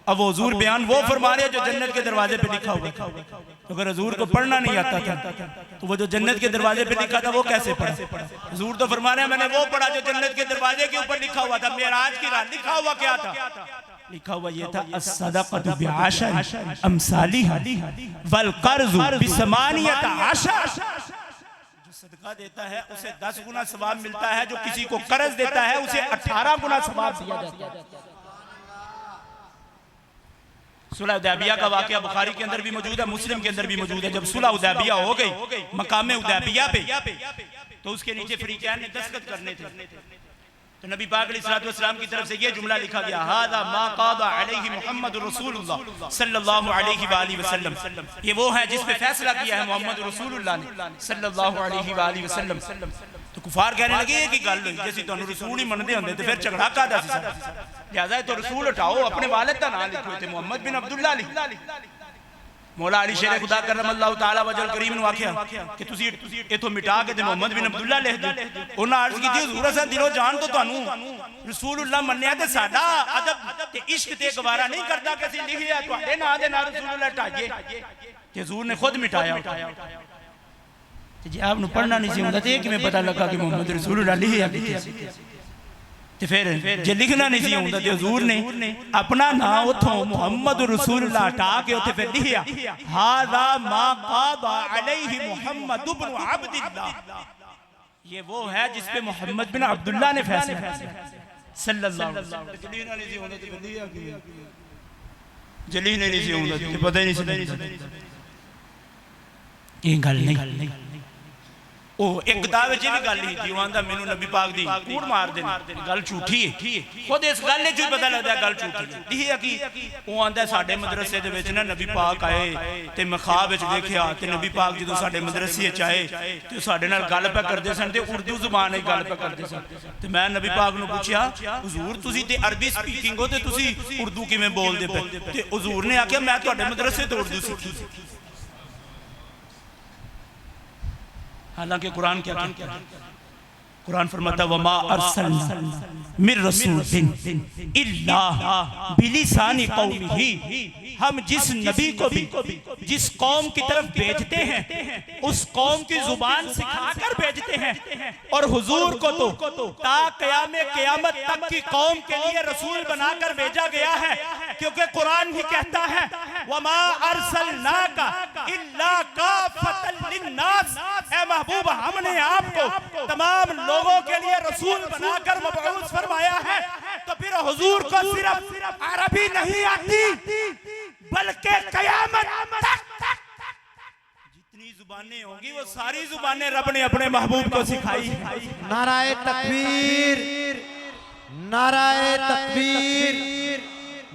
अब वो हुजूर बयान वो फरमा रहे हैं जो जन्नत के दरवाजे पे लिखा हुआ। तो अगर हुजूर को पढ़ना नहीं आता था तो वो जो जन्नत के दरवाजे पे लिखा था वो कैसे पढ़ा? हुजूर तो फरमा रहे हैं मैंने वो पढ़ा जो जन्नत के दरवाजे के ऊपर लिखा हुआ था। मेराज की रात लिखा हुआ क्या था? लिखा हुआ ये था अस्सदक़तु बिअशरि अमसालिहा वल क़र्ज़ु बिसमानियति अशर। जो सदका देता है उसे 10 गुना सवाब मिलता है, जो किसी को कर्ज देता है उसे 18 गुना सवाब दिया जाता है। सुलह उदैबिया का वाकया बुखारी के अंदर भी मौजूद है, मुस्लिम के अंदर भी मौजूद है। जब सुलह उदैबिया हो गई मकाम उदैबिया पे तो उसके नीचे फरीकैन ने दस्तखत करने थे। तो नबी पाक अलैहिस्सलाम की तरफ से ये जुमला लिखा गया, हादा मा क़ादा अलैहि मुहम्मद रसूलुल्लाह सल्लल्लाहु अलैहि व आलिहि वसल्लम। ये वो है जिस पे फैसला किया है मोहम्मद रसूलुल्लाह ने सल्लल्लाहु अलैहि व आलिहि वसल्लम। तो कुफार कहने लगे कि गल हुई जैसे तुहानू रसूल ही मनदे होंदे ते फिर झगड़ा कादा सी? लिहाजा तो रसूल हटाओ, अपने वालिद दा नाम लिखो ते मोहम्मद बिन अब्दुल्लाह लिख। मौला अली शेर खुदा करमल्लाहु ताला वजल करीम ने आख्या कि तुसी इथों मिटा के ते मोहम्मद बिन अब्दुल्लाह लिख दो। उन्हां अर्ज कीती हुजूर असां दिलों जान तो तुहानू रसूलुल्लाह मन्निया ते साडा अदब ते इश्क ते गवारा नहीं करदा कि असीं लिखिया तुहाडे नाम दे नाल रसूलुल्लाह हटाइए। ते हुजूर ने खुद मिटाया। जे आपने पढ़ना नहीं सी हुंदा ते किवें पता लगा कि मोहम्मद रसूलुल्लाह लिखिया? ते फिर जे लिखना नहीं सी हुंदा ते हुजूर ने अपना नाम उथों मोहम्मद रसूलुल्लाह हटा के उथे फिर लिखिया, हादा मा क़ादा अलैहि मुहम्मद इब्न अब्दुल्लाह। ये वो है जिस पे मोहम्मद बिन अब्दुल्लाह ने फैसला किया सल्लल्लाहु अलैहि वसल्लम। लिखना नहीं सी हुंदा ते लिखिया कि जे लिखना नहीं सी हुंदा ते पता ही नहीं सी। ये गल नहीं। ओ एक किताब च भी गल ही थी, आंदा मैनू नबी पाक दी कूड़ मार दे, गल झूठी है। खुद इस गल च पता लगदा गल झूठी है। लिखिया कि ओ आंदा साडे मदरसे दे विच ना नबी पाक आए ते मैं ख्वाब विच देखिया ते नबी पाक जदों साडे मदरसे च आए ते साडे नाल गल पे करदे सन ते उर्दू ज़ुबान विच गल पे करदे सन। ते मैं नबी पाक नूं पुछया, हुजूर तुसी ते अरबी स्पीकिंग हो ते तुसी उर्दू किवें बोलदे पे? ते हुजूर ने आख्या मैं तुहाडे मदरसे तो उर्दू सीखी। हालांकि कुरान क्या कहता है? कुरान फरमाता वमा अरसलना मिर रसूलिन इल्ला बिलिसानी कौमिही। हम जिस नबी को भी जिस कौम की तरफ भेजते हैं उस कौम की जुबान सिखाकर भेजते हैं। और हुजूर को तो ता क़यामत तक की कौम के लिए रसूल बनाकर भेजा गया है, क्योंकि कुरान ही कहता है वमा अरसलनाका इल्ला काफ़तल लिन्नास। ए महबूब हमने आपको तमाम लोगों के लिए रसूल बनाकर मबऊस फरमाया है। तो फिर हुजूर को सिर्फ अरबी नहीं आती बल्कि क़यामत तक जितनी जुबानें होंगी वो सारी जुबानें रब ने अपने महबूब को सिखाई। नाराए तकबीर, नाराए तकबीर,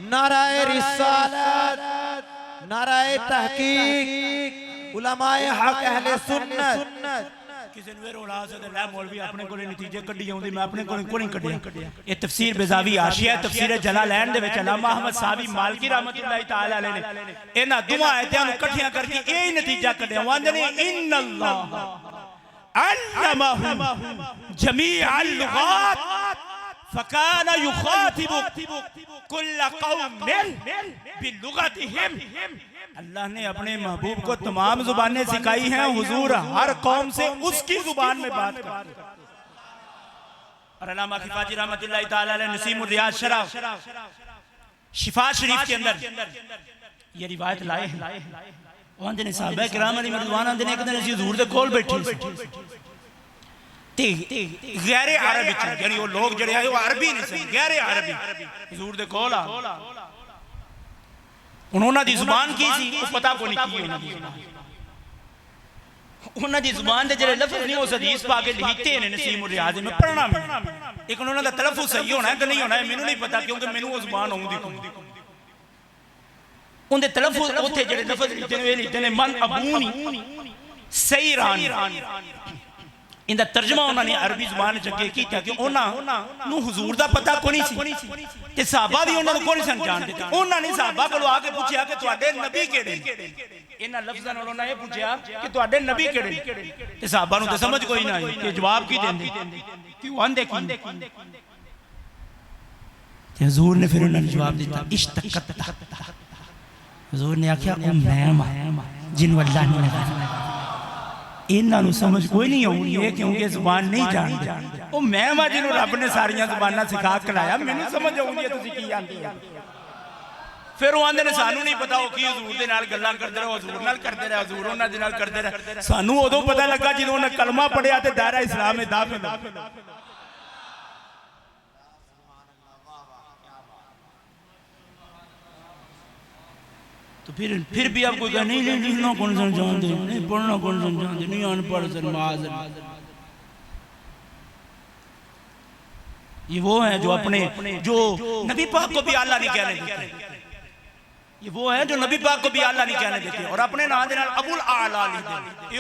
नाराए रिसालत, नाराए तहकीक, उलमाए हक अहले सुन्नत। किसी ने रोड़ा से ले मौलवी अपने को नतीजे कड्डी आउंदी, मैं अपने को नहीं कड्डिया। ये तफसीर बेजावी आशिया तफसीर जलालैन दे विच अल्लामा अहमद साहबी मालकी रहमतुल्लाह तआला अलैहि ने इन्हां दुआ आयतां नु इकट्ठियां करके यही नतीजा कड्डिया। वांदे ने इन्नल्लाह अल्लमहु जमीअल लुगात फकाना युखातिबु कुल्ल कौमिन बिलुगतिहिम। अल्लाह ने अपने महबूब को तमाम जुबानें सिखाई हैं, हुजूर हर कौम से उसकी जुबान में बात करते हैं। और अल्लामा खिफाजी रहमतुल्लाह ताला अलैह नसीमुर रियाज शरफ शिफा शरीफ के अंदर ये रिवायत लाए हैं। वहां ने साहबा किराम अलैहि रिज़वान ने एक दिन हुजूर दे कोल बैठे ते गैर अरबी यानी वो लोग जड़े आए वो अरबी नहीं सन, गैर अरबी हुजूर दे कोल आ उन्होंने दी जुबान की सी उस पता को नहीं की उन्होंने दी जुबान दे जड़े लफ्ज नहीं उस हदीस पाके लिखते ने नसीमुर रियाज में पढ़ना में एक उन्होंने दा तलफ्फुज़ सही होना है कि नहीं होना है मैनू नहीं पता, क्योंकि मैनू वो जुबान आउंदी उनके तलफ्फुज़ उथे जड़े लफ्ज लिखते ने मन अबूनी सही रानी इंदा तर्जमा उन्होंने अरबी जुबान चंगे किया कि उन्होंने हुजूर दा पता कोनी सी ते सहाबा भी उन्होंने कोनी सन जानदे ते उन्होंने सहाबा कोलों आके पूछया कि तुहाडे नबी केड़े इन्हां लफ्ज़ां नाल उन्होंने ये पूछया कि तुहाडे नबी केड़े ते सहाबा नूं ते समझ कोई ना आई कि जवाब की देंदे क्यों आंदे की ते हुजूर ने फिर उन्होंने जवाब दिता इश्तकत। हुजूर ने आख्या ओ मैं जिन अल्लाह ने लगाया इन्हों समझ कोई नहीं आनी है क्योंकि जुबान नहीं जानते वो मैं जिन्हों रब ने सारिया जुबाना सिखा खिलाया मैनू समझ आऊंगी है तुसीं की आंदी है। फिर वो आंदे ने सानू नहीं पता वो की हजूर दे नाल गल्लां करदे रहे हजूर नाल करदे रहे हजूर उन्हां दे नाल करदे रहे सानू उदों पता लगा जदों उन्हें कलमा पढ़िया ते दायरा इस्लाम में दाखिल। तो फिर भी आप कोई कहा नहीं नहीं लिखना कौन सा जानते नहीं पढ़ना कौन सा जानते नहीं अनपढ़ सर माज़। ये वो है जो अपने जो नबी पाक को भी अल्लाह नहीं कहने देते, ये वो है जो नबी पाक को भी अल्लाह नहीं कहने देते और अपने नाम दे नाल अबुल आला लिख देते।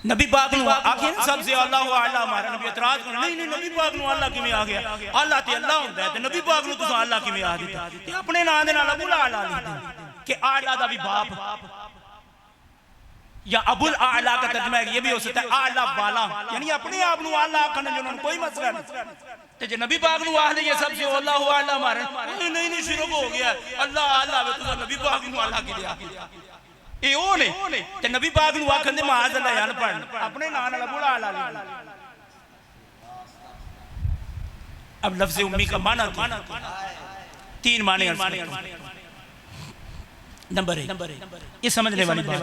नबी पाक नु आखे सबसे अल्लाह आला हमारा नबी एतराज कर नहीं नहीं नबी पाक नु अल्लाह किवें आ गया अल्लाह ते अल्लाह हुंदा है ते नबी पाक नु तुस अल्लाह किवें आ दिता ते अपने नाम दे नाल अबुल आला लिख दे कि आला दा भी बाप या अबुल आला का तर्जुमा ये भी हो सकता है आला वाला यानी अपने आप नु अल्लाह आखने जो कोई मसला नहीं ते जे नबी पाक नु आख दे सबसे अल्लाह आला हमारा नहीं नहीं शुरू हो गया अल्लाह अल्लाह वे तुस नबी पाक नु अल्लाह की दिया ए ओ ने ते नबी पाक नु आखन दे माज अल्लाह यान पढ़ अपने नाम नाल बुला ला। अब लफ्ज़ उम्मी का माना तीन माने अर्ज करता हूं। नंबर 1 ये समझने वाली बात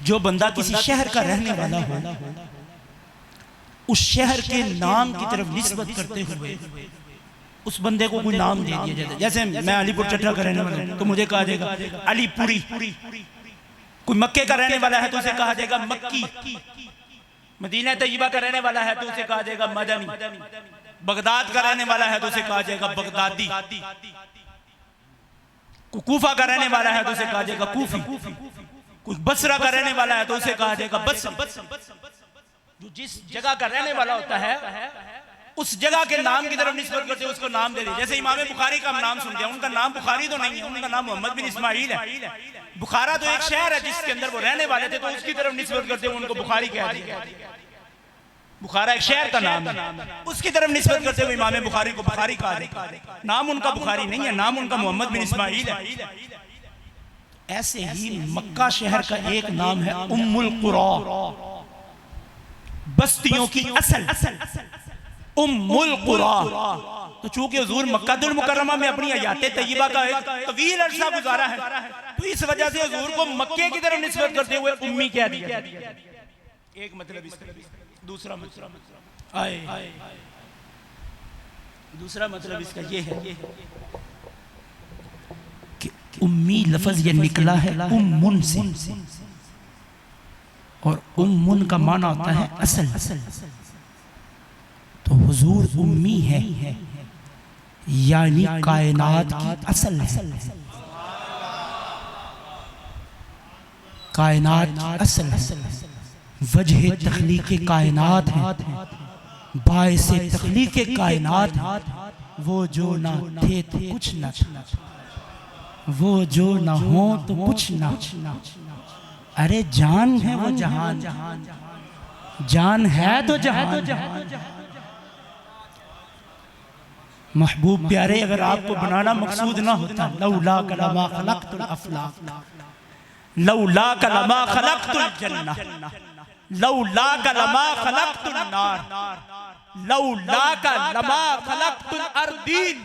जो बंदा किसी शहर का रहने वाला हो उस शहर के नाम की तरफ निस्बत करते हुए उस बंदे को कोई नाम दे दिया जाता है। जैसे मैं अलीपुर चट्टा का रहने वाला हूं तो मुझे कहा जाएगा अलीपुरी, कोई मक्के का रहने वाला है तो उसे कहा जाएगा मक्की, मदीना तैयबा का रहने वाला है तो उसे कहा जाएगा मदनी, बगदाद का रहने वाला है तो उसे कहा जाएगा बगदादी, कूफा का रहने वाला है तो उसे कहा जाएगा कूफी, कोई बसरा का रहने वाला है तो उसे कहा जाएगा बसरी। जो जिस जगह का रहने वाला होता है उस जगह के नाम की तरफ निस्बत करते उसको नाम दे दे। जैसे इमाम बुखारी का हम नाम सुनते हैं, उनका नाम बुखारी तो नहीं है, उनका नाम मोहम्मद बिन इस्माइल है। बुखारा तो एक शहर है जिसके अंदर वो रहने वाले थे तो उसकी तरफ निस्बत करते हुए उनको बुखारी कह दिया। बुखारा एक शहर का नाम है, उसकी तरफ निस्बत करते हुए इमाम बुखारी को बुखारी कहा जाता। नाम उनका बुखारी नहीं है, नाम उनका मोहम्मद बिन इस्माइल है। ऐसे ही मक्का शहर का एक नाम है उम्मुल कुरा, बस्तियों की असल उम्मुल कुरा। तो चूंकि हुजूर मक्कातुल मुकर्रमा में अपनी हयाते तय्यबा का एक तवील अरसा गुजारा है तो इस वजह से हुजूर को मक्के की तरफ निस्बत करते हुए उम्मी कह दिया। एक मतलब इसका, दूसरा मतलब आए दूसरा मतलब इसका ये है कि उम्मी लफ्ज ये निकला है उम्मुन से, और उम्मुन का माना होता है असल। तो हुजूर उम्मी है यानी कायनात की असल है, कायनात की असल है, वजह तख्लीक कायनात है, बायस तख्लीक कायनात है। वो जो ना थे तो कुछ ना, वो जो ना हो तो कुछ ना। अरे जान है वो जहान, जान है तो जहान। महबूब प्यारे अगर आपको बनाना मकसूद ना होता, लौला कलमा खलक़तुल अफ़लाक, लौला कलमा खलक़तुल जन्नह, लौला कलमा खलक़तुन नार, लौला कलमा खलक़तुल अर्दीन,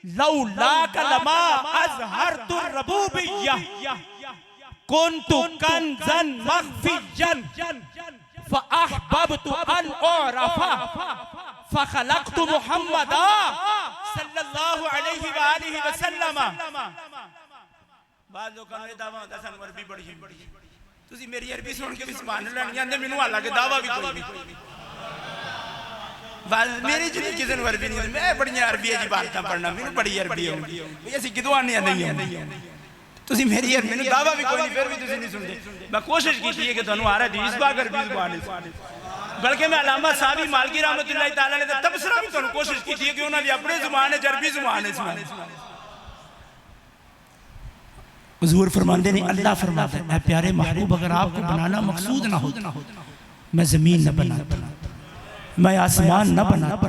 लौला कलमा अज़हरतुर रबूबिय्यह, कुन्तु कंज़न मख़फ़िय्यन फ़अहबब्तु अन उअरफ़ा फ़ख़लक़तु मुहम्मदा सल्लल्लाहु अलैहि व आलिहि वसल्लम। बाद लोकां ने दावा होंदा सन अरबी बड़ी तुसी मेरी अरबी सुन के भी सुभान अल्लाह नहीं आंदे, मैनू हालांकि दावा भी कोई नहीं। मेरी जिंदगी किसी ने अरबी नहीं, मैं बड़ी अरबी जी बातें पढ़ना, मैनू बड़ी अरबी आउंदी भई असि किदों आने नहीं तुसी मेरी अरबी, मैनू दावा भी कोई नहीं, फिर भी तुसी नहीं सुनदे। मैं कोशिश की है कि तुहानू आ रहा हदीस पाक अरबी जुबान है, बल्कि मैं अल्लामा साहबी मालकी रहमतुल्लाह तआला ने तबसरा भी तुहानू कोशिश की है कि उन्हां दी अपनी जुबान है, अरबी जुबान है। हुजूर फरमाते हैं, अल्लाह फरमाता है, प्यारे महबूब अगर आपको बनाना मकसूद ना हो, मैं जमीन न बनाता, मैं आसमान न बनाता,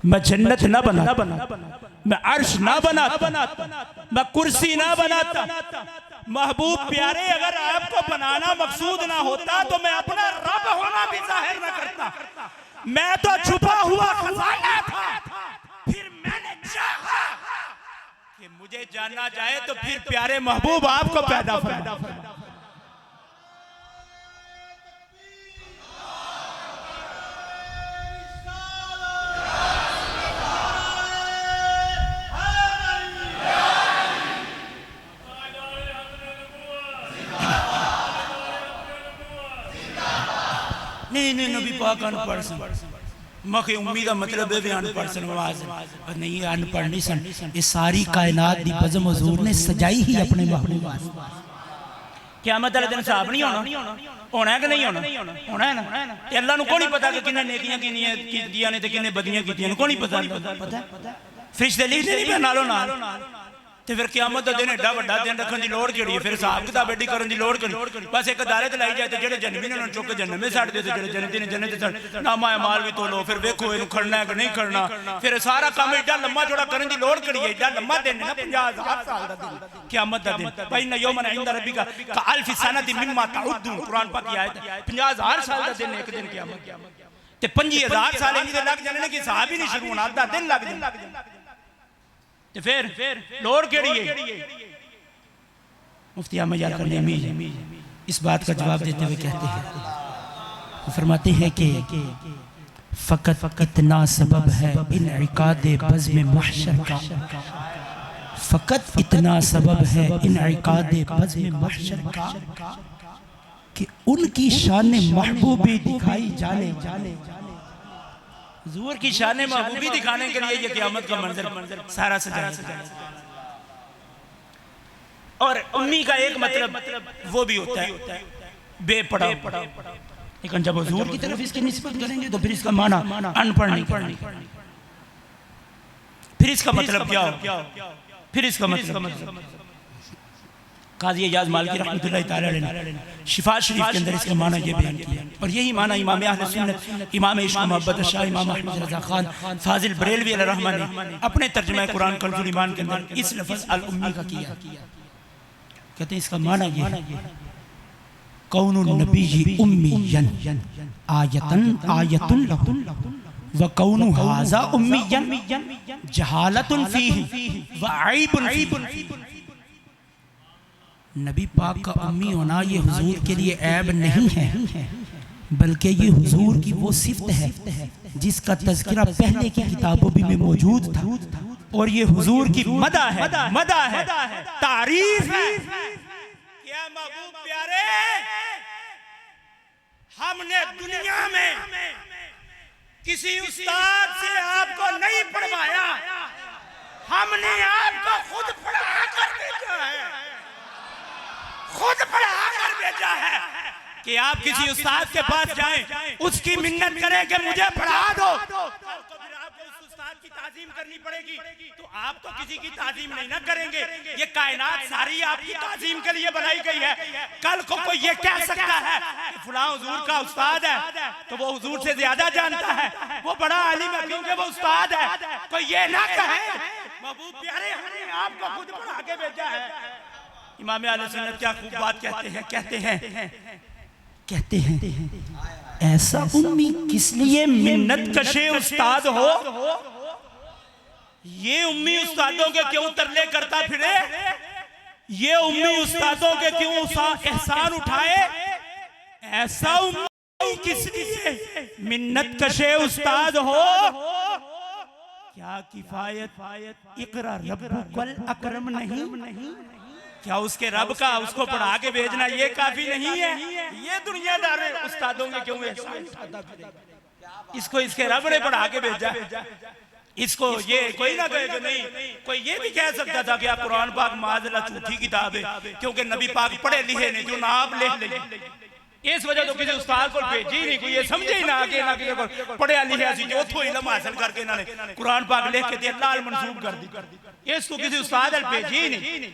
मैं जन्नत न बनाता, मैं अर्श न बनाता, मैं कुर्सी न बनाता। महबूब प्यारे अगर आपको बनाना मकसूद ना होता तो मैं अपना रब होना भी जाहिर न करता। मैं तो छुपा हुआ खजाना था, फिर मैंने चाहा कि मुझे जानना चाहे तो फिर प्यारे महबूब आपको पैदा फरमाया। नहीं नबी पाक अनपढ़ सन, मखे उम्मी का मतलब है अनपढ़ सन, नहीं अनपढ़ नहीं सन। ये सारी कायनात दी बज़म हुजूर ने सजाई ही अपने महबूब वास्ते। क़यामत वाले दिन हिसाब नहीं होना है कि नहीं होना है ना। ते अल्लाह नूं कोई नहीं पता कि किन्ने नेकियां कीतियां ने ते किन्ने बदियां कीतियां ने, कोई नहीं पता। फरिश्ते लिखदे नहीं पे नालों नाल, ते फिर क़यामत दा दिन एडा वड्डा दिन रखने की लोड़ केड़ी है, फिर हिसाब किताब एडी करने की लोड़ केड़ी। बस एक अदालत लाई जाए तो जेडे जन्मी ने उन्होंने चुक के जन्नत में सट दे, जेडे जन्नती ने जन्नत सट नामा माल भी तोलो, फिर वेखो इहनूं खड़ना है कि नहीं खड़ना। फिर सारा काम एडा लम्मा जोड़ा करने की लोड़ केड़ी है, एडा लम्मा दिन है ना 50,000 साल दा दिन क़यामत दा दिन। फइन यौमन इंद रब्बिका कअल्फि सनति मिम्मा तउद्दून, कुरान पाक की आयत। 50,000 साल दा दिन एक दिन क़यामत ते 25,000 साल इहदे लग जाने ने कि हिसाब ही नहीं शुरू होना, आधा दिन लग जाए। तो फिर लोड़ केड़ी है? मुफ्ती अहमद यार इस बात का जवाब देते हुए कहते हैं, फरमाते हैं कि फ़कत इतना सबब है इनइकाद बज़्म महशर का, फ़कत इतना सबब है इनइकाद बज़्म महशर का कि उनकी शान महबूबी दिखाई जाने, हुजूर की शान महबूबी दिखाने के लिए ये क़यामत का मंजर सारा सजाया। और उम्मी का एक मतलब वो भी होता है बेपढ़ा, लेकिन जब हुजूर की तरफ इसकी निस्बत करेंगे तो फिर इसका माना अनपढ़ नहीं। फिर इसका मतलब क्या हो? फिर इसका मतलब काज़ी एजाज मालिकी रहमतुल्लाह तआला अलैह शिफा शरीफ के अंदर इसका माना ये बयान किया, और यही माना इमाम अहले सुन्नत इमाम इश्क मोहब्बत शाह इमाम अहमद रज़ा खान फाजिल बरेलवी अलैहिर्रहमान ने अपने तर्जुमा कुरान कंजुल ईमान के अंदर इस लफ्ज़ अल उम्मी का किया। कहते हैं इसका माना ये है कौनुन नबी उम्मियन आयतुन लहु व कौनु हाज़ा उम्मियन जहालतुन फीही व ऐबुन फीही। नबी पाक का उम्मी होना ये हुजूर के लिए ऐब नहीं है, बल्कि ये हुजूर की वो सिफ्त है जिसका तज़किरा पहले की किताबों में मौजूद था, और ये हुजूर की मदा है, तारीफ है। क्या महबूब प्यारे, हमने दुनिया में किसी उस्ताद से आपको नहीं पढ़वाया, हमने आपको खुद पढ़ा कर भेजा है, खुद पढ़ा कर भेजा है कि आप किसी उस्ताद के पास जाएं, उसकी मिन्नत करें कि मुझे पढ़ा दो, तो फिर आपको उस उस्ताद की ताजीम करनी पड़ेगी, तो आप तो किसी की ताजीम नहीं ना करेंगे। ये कायनात सारी आपकी ताजीम के लिए बनाई गई है। कल को कोई ये कह सकता है कि फलां हुजूर का उस्ताद है तो वो हुजूर से ज्यादा जानता है, वो बड़ा आलिम है क्योंकि वो उस्ताद है। कोई ये ना कहे महबूब प्यारे हमने आपको खुद पढ़ा के भेजा है। इमाम अहले सुन्नत क्या खूब बात कहते हैं ऐसा उम्मी किस लिए मिन्नत कशे उस्ताद हो। ये उम्मी उस्तादों के क्यों तरले करता फिरे, ये उम्मी उस्तादों के क्यों एहसान उठाए। ऐसा उम्मी किस लिए मिन्नत कशे उस्ताद हो। क्या किफायत इकरा रब्बुकल अकरम नहीं, क्या उसके रब का उसको पढ़ा के भेजना ये काफी नहीं है। ये दुनियादार उस्तादों के क्यों एहसान उठाता फिरे। इसको इसके रब ने पढ़ा के भेजा। इसको ये कोई ना कहे कि नहीं, कोई ये भी कह सकता था कि आप कुरान पाक माज़अल्लाह झूठी किताब है क्योंकि नबी पाक पढ़े लिखे नहीं, जो ना आप ले इस वजह तो किसी उस्ताद को भेजी नहीं, कोई ये समझे ही ना कि ना किसी पढ़िया लिखा सी जो थो इल्म हासिल करके इन्होंने कुरान पाक लिख के अल्लाह मंसूब कर दी। इसको किसी उस्ताद ने भेजी नहीं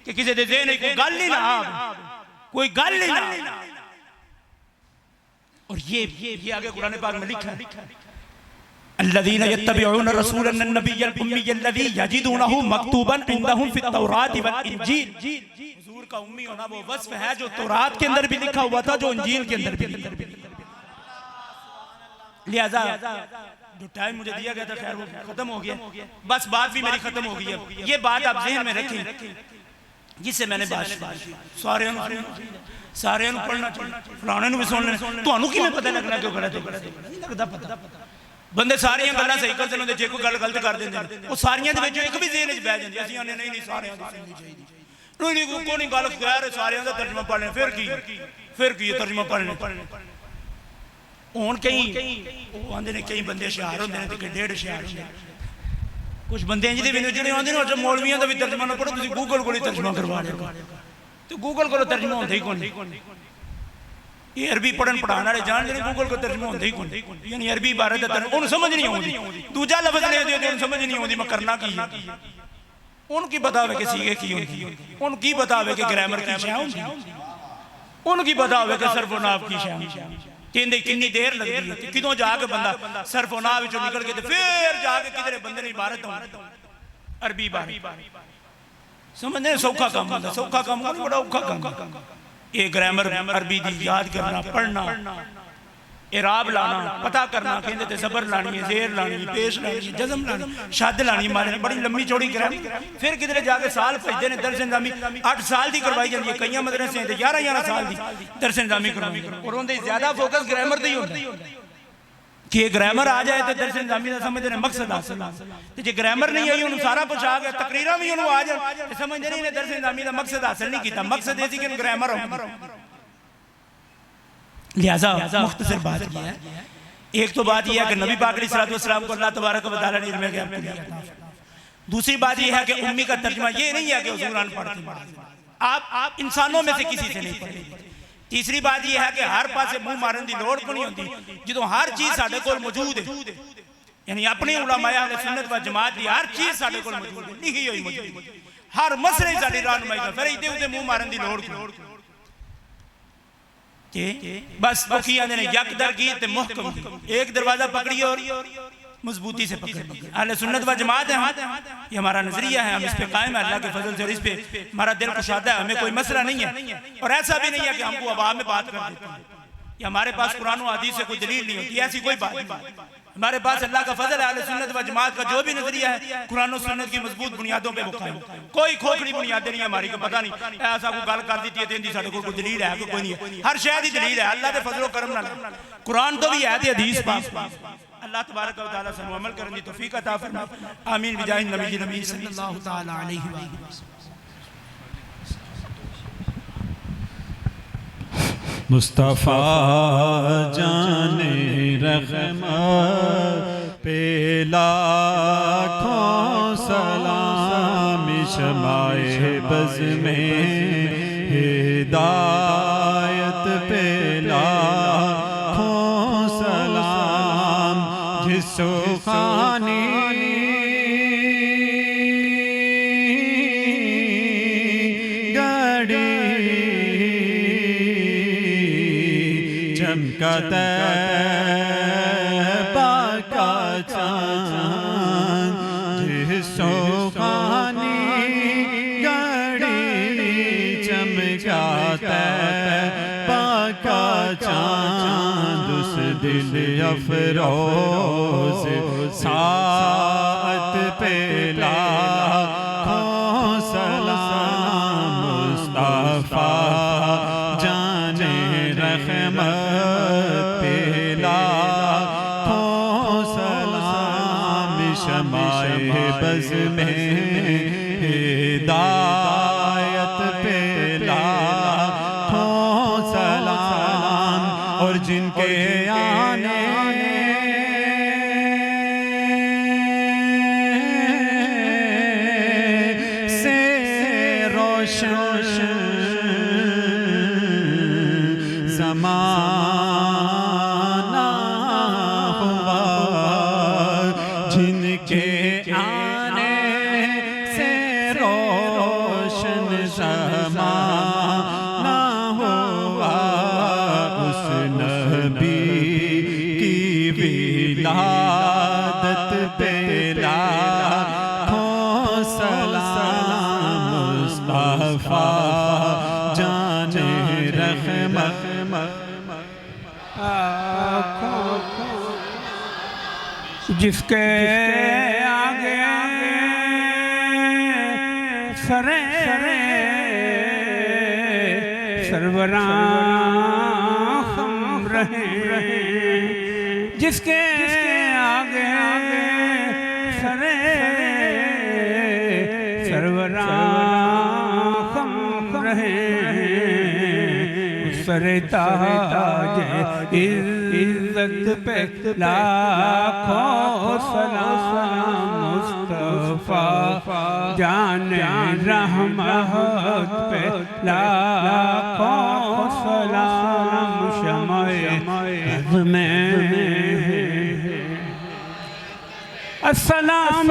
कि किसी दे देने कोई गल ही ना, कोई गल ही ना। और ये आगे कुरान पाक में लिखा है अल्लज़ीना यत्तबिऊन रसूलन नबिय्यल उम्मिय्यल्लज़ी यजिदूनहु मक्तूबन इंदहुम फित तौरात वल इंजील। हुजूर का उम्मी होना वो वस्फ है जो तौरात के अंदर भी लिखा हुआ था, जो इंजील के अंदर भी लिखा हुआ था। लिहाजा जो टाइम मुझे दिया गया था खैर वो खत्म हो गया, बस बात भी मेरी खत्म हो गई है। ये बात आप ज़हन में रखें जिससे मैंने बात सारे पढ़ना चाहिए, फलाने भी सुन लेना। तुहानू किवें पता लगना क्यों गलत नहीं लगता पता। बंदे सारियां गल्लां सही करते ने, जे कोई गल गलत कर देंदे वो सारियां दे विच एक भी ज़हन च बह जांदी। असीं आने नहीं सारियां दी सुननी चाहिदी, नहीं कोई नहीं गल खैर सारियां दा तर्जमा पढ़ लें, फिर की तर्जमा पढ़ लें। हुण कई आंदे ने कई बंदे होशियार होंदे ने ते डेढ़ होशियार होंदे। कुछ बंदे इंज दे भी जेहड़े आंदे ने अच्छा मौलवियां दा भी तर्जमा ना पढ़ो, तुसीं गूगल कोल तर्जमा करवा लिओ, ते गूगल कोल तर्जमा होंदा ही कोई। ये अरबी पढ़न पढ़ाने वाले जान दे गूगल को तर्जमा होंदा ही कोई, यानी अरबी इबारत दा तर्जमा उन्हें समझ नहीं आउंदी, दूजा लफ्ज़ ले दे उन्हें समझ नहीं आउंदी मैं करना की है। उनकी पता होवे कि सीगे की होंदी, उनकी पता होवे कि ग्रामर की शय होंदी, उनकी पता होवे कि सर्फ व नाहव की शय होंदी। कहंदे कितनी देर लगदी है, किदों जाके बंदा सर्फ व नाहव विचों निकल के ते फिर जाके किधरे बंदे ने इबारत अरबी इबारत समझने सौखा काम होंदा, सौखा काम बड़ा औखा काम। ये ग्रामर अरबी दी याद करना, पढ़ना, इराब लाना, पता करना, कहते थे ज़बर लानी है, ज़ेर लानी है, पेश लानी है, जज़म लानी, शद लानी मारनी, बड़ी लंबी चौड़ी ग्रामर। फिर किधरे जाके साल भजदे ने दरस निज़ामी 8 साल की करवाई जाती है, कई मदरसे 11 साल की दरस निज़ामी करवाई, और उनके ज्यादा फोकस ग्रामर दी होता है कि ग्रामर आ जाए तो दरस निज़ामी का समझते हैं मकसद हासिल। तो जो ग्रामर नहीं आई उन्होंने सारा कुछ आ गया, तकरीरा भी उन्होंने आ जाए समझते नहीं दरस निज़ामी का मकसद हासिल नहीं किया, मकसद ये कि ग्रामर हो। लिहाजा मुख्तसर बात यह है, एक तो बात यह है कि नबी पाक अलैहिस्सलाम को अल्लाह तबारक व तआला ने इल्म ज्ञान दिया। दूसरी बात यह है कि उम्मी का तर्जुमा ये नहीं है कि हुजूर अनपढ़ थे, आप इंसानों में से किसी से नहीं पढ़े। तीसरी बात यह है कि हर पासे मुंह मारन की लोड़ को नहीं होती, जो हर चीज साडे कोल मौजूद है, यानी अपने उलमाए अहले सुन्नत व जमात की हर चीज साडे कोल मौजूद है, लिखी हुई मौजूद है, हर मसले साडी रहनुमाई कर, फिर इदे उदे मुंह मारन की लोड़ को बस की आंदे ने यक दर की ते मुहकम, एक दरवाजा पकड़ी और मजबूती से पकड़। अहले सुन्नत व जमात है, ये हमारा नजरिया है, हम इस पे कायम है, अल्लाह के फजल से, और इस पे हमारा दिल कुशादा है, हमें कोई मसला नहीं है। और ऐसा भी नहीं है कि हमको अवाम में बात कर देते हैं, या हमारे पास कुरान और हदीस से कोई दलील नहीं होती, ऐसी कोई बात नहीं। हमारे पास अल्लाह का फजल है, अहले सुन्नत व जमात का जो भी नजरिया है कुरान और सुन्नत की मजबूत बुनियादों पे कायम, कोई खोखली बुनियादें नहीं हमारी को पता नहीं ऐसा कोई गल कर दी है साडे कोल दलील है कोई नहीं है, हर शय दी दलील है, अल्लाह दे फजल करम नाल कुरान तो भी है ते हदीस पाक। अल्लाह तबारक व तआला से अमल करने की तौफीक अता फरमाए, आमीन बिजाहि नबी सल्लल्लाहु तआला अलैहि वसल्लम। मुस्तफ़ा जाने रहमत पे लाखों सलाम, शमाए बज़ में हिदायत पे लाखों सलाम, जिस सुखानी चमका तैबा का चाँद जिस सुहानी घड़ी चमका तैबा का चाँद उस दिल अफरोज साथ पे लाखों सलाम मुस्तफा जाने रहमत पे लाखों सलाम शमाए बज़ में हिदायत पे लाखों सलाम और जिनके आने से रोशन ज़माना हुआ, जिनके आने से रोशन ज़माना हुआ, उस नबी की विलादत पे लाखों सलाम मुस्तफा जाने रहमत जिसके आगे सरे सरवरां हम रहे, जिसके आगे सरे सरवरां हम रहे, सरे ताज इज्जत पे लाखों सलाम मुस्तफा जाने रहमत पे लाखों सलाम शमाए में अस्सलाम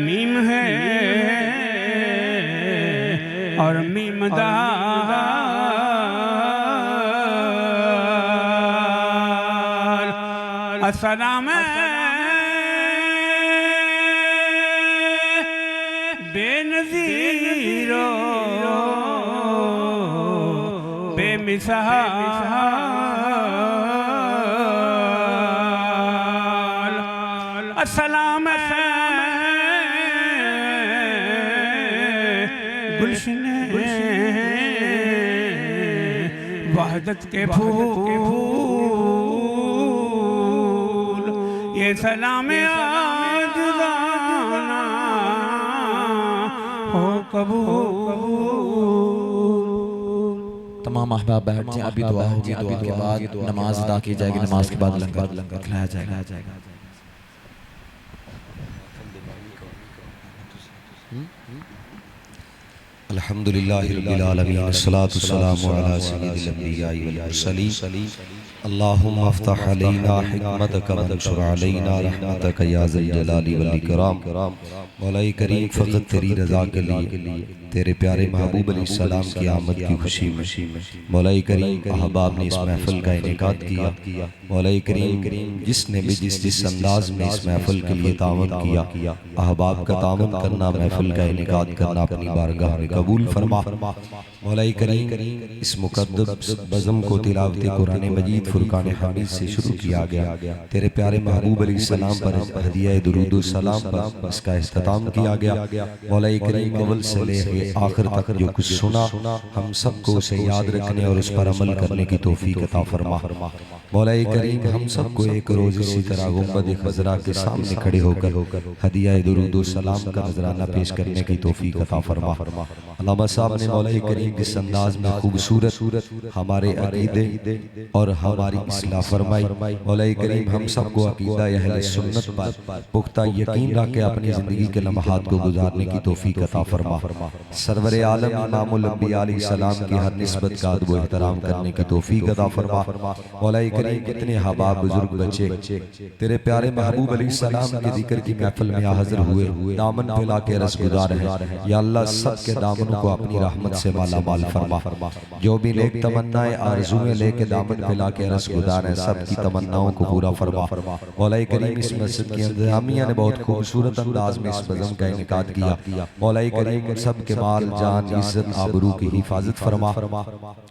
मीम है और मीमदार अस्सलाम बेनज़ीरो बेमिसाल अस्सलाम गुलशन वहदत के फूल ये सलाम आज दाना हो कबूल। तमाम अहबाब बैठ जाएं, अभी दुआ होगी, दुआ के बाद नमाज अदा की जाएगी, नमाज के बाद लंगर खिलाया जाएगा। अल्हम्दुलिल्लाहि रब्बिल आलमीन अस्सलातु वस्सलामु अला सय्यिदिल अंबिया'i वल मुरसलीन अल्लाहुम्मा अफ्तह अलैना हिकमतक वंशुर अलैना रहमतक या ज़ल जलाली वल इकराम। मौला करीम फ़क़त तेरी रज़ा के लिए तेरे प्यारे महबूब अलैहिस्सलाम की आमद की खुशी में मौला करीम अहबाब ने इस महफ़िल का इनेकाद किया। मौला करीम जिसने भी जिस अंदाज में इस महफ़िल के लिए तावन किया, अहबाब का तावन करना, महफ़िल का इनेकाद करना अपनी बारगाह में कबूल फरमा। मौला करीम इस मुक़द्दस बज़म को तिलावत कुरान मजीद फुरकान हमीद से शुरू किया गया। तेरे प्यारे महबूब अलैहिस्सलाम पर हदिया दुरूद सलाम पर इसका इख्तिताम किया गया। मौला करीम अव्वल से लेकर आखिर तक जो कुछ सुना हम सबको उसे याद रखने और उस पर अमल करने की तौफीक अता फरमा। मौला करीम हम सबको एक रोज़ इसी तरह गुंबद खज़रा के सामने खड़े होकर हदिया दुरूद सलाम का नजराना पेश करने की तौफीक अता फरमा। अल्लामा साहब ने मौला करीम किस अंदाज में खूबसूरत हमारे अकीदे और हमारी इस्लाह फरमाई। मौला करीम हम सबको अकीदा अहले सुन्नत पर पुख्ता यकीन रख के अपनी ज़िंदगी के लम्हात को गुजारने की तौफीक अता फरमा। सरवर आलम इमामुल अंबिया अलैहिस्सलाम की हर निस्बत का अदब व एहतराम करने की तौफीक अता फरमा। मौला करीम कितने हबाब बुजुर्ग बच्चे तेरे प्यारे महबूब अलैहिस्सलाम के जिक्र की महफिल में हाजिर हुए, दामन फैला के रसगुजार है। या अल्लाह सब के दामनों को अपनी रहमत से माला माल फरमा। जो भी नेक तमन्नाएं आरज़ुएं लेके दामन फैला के रसगुजार हैं, सब की तमन्नाओं को पूरा फरमा। मौला करीम इस मस्जिद की इंतजामिया ने बहुत खूबसूरत अंदाज में इस बज़म का इनेकाद किया। मौला करीम सब के माल जान इज्जत आबरू की हिफाजत फरमा।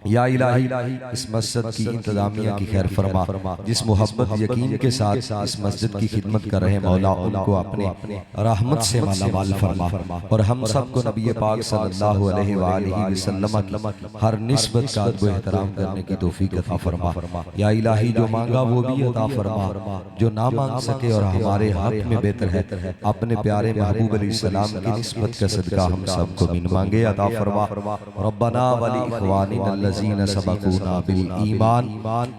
या इलाही इस मस्जिद की इंतजामिया की खैर फरमा। जिस मोहब्बत यकीन के साथ इस मस्जिद की खिदमत कर रहे मौला उनको अपने रहमत से माला माल फरमा। और हम सबको नबी पाक सल्लल्लाहु अलैहि वसल्लम की हर निस्बत का अदब एहतराम करने की तौफीक अता फरमा। या इलाही जो मांगा वो भी अता फरमा, जो ना मांग सके और हमारे हक में बेहतर है अपने प्यारे महबूब अलैहिस्सलाम की निस्बत का सदका हम सबको बिन मांगे अता फरमा। रब्बना वली इख्वानिना अल्लज़ीना सबक़ूना बिल ईमान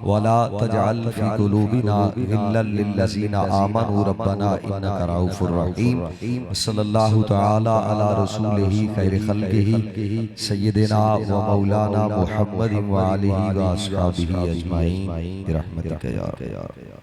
वला तजअल फी कुलूबिना गिल्लन लिल्लज़ीना आमनू रब्बना इन्नका रऊफुर रहीम। सल्लल्लाहु तआला अला रसूलिही खैर खल्क़िही सय्यिदिना व मौलाना मुहम्मद व आलिहि व अस्हाबिही अजमाइन बिरहमतिका या